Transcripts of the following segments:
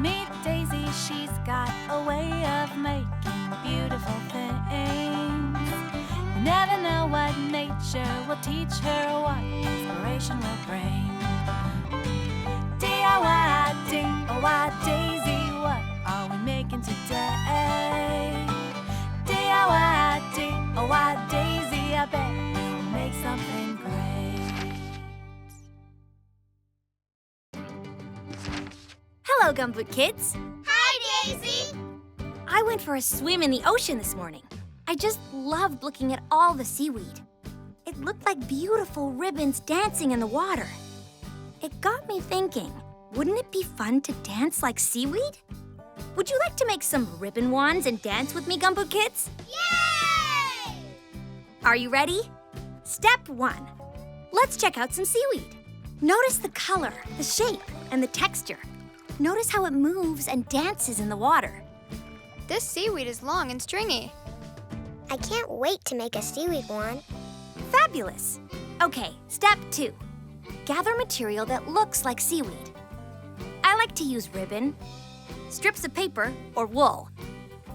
Meet Daisy, she's got a way of making beautiful things. You never know what nature will teach her, what inspiration will bring. DIY, DIY, Daisy, what are we making today? DIY, DIY, Daisy, I bet we'll make something great. Hello, Gumboot Kids. Hi, Daisy. I went for a swim in the ocean this morning. I just loved looking at all the seaweed. It looked like beautiful ribbons dancing in the water. It got me thinking, wouldn't it be fun to dance like seaweed? Would you like to make some ribbon wands and dance with me, Gumboot Kids? Yay! Are you ready? Step 1. Let's check out some seaweed. Notice the color, the shape, and the texture. Notice how it moves and dances in the water. This seaweed is long and stringy. I can't wait to make a seaweed wand. Fabulous. Okay, step 2. Gather material that looks like seaweed. I like to use ribbon, strips of paper, or wool.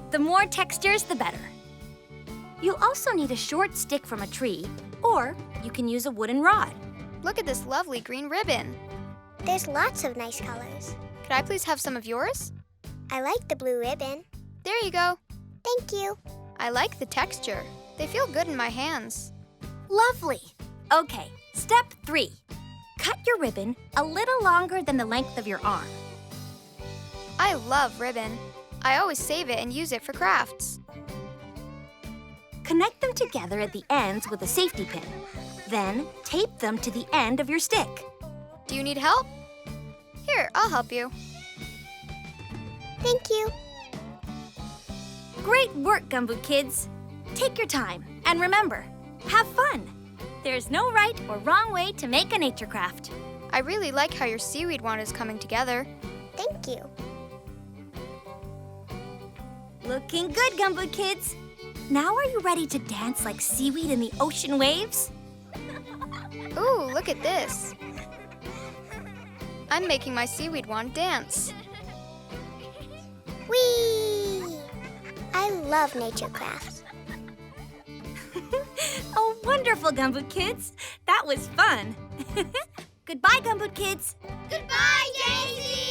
The more textures, the better. You'll also need a short stick from a tree, or you can use a wooden rod. Look at this lovely green ribbon. There's lots of nice colors. Could I please have some of yours? I like the blue ribbon. There you go. Thank you. I like the texture. They feel good in my hands. Lovely. Okay, step 3. Cut your ribbon a little longer than the length of your arm. I love ribbon. I always save it and use it for crafts. Connect them together at the ends with a safety pin. Then tape them to the end of your stick. Do you need help? Here, I'll help you. Thank you. Great work, Gumboot Kids. Take your time, and remember, have fun. There's no right or wrong way to make a nature craft. I really like how your seaweed wand is coming together. Thank you. Looking good, Gumboot Kids. Now are you ready to dance like seaweed in the ocean waves? Ooh, look at this. I'm making my seaweed wand dance. Whee! I love nature crafts. Oh, wonderful, Gumboot Kids. That was fun. Goodbye, Gumboot Kids. Goodbye, Daisy!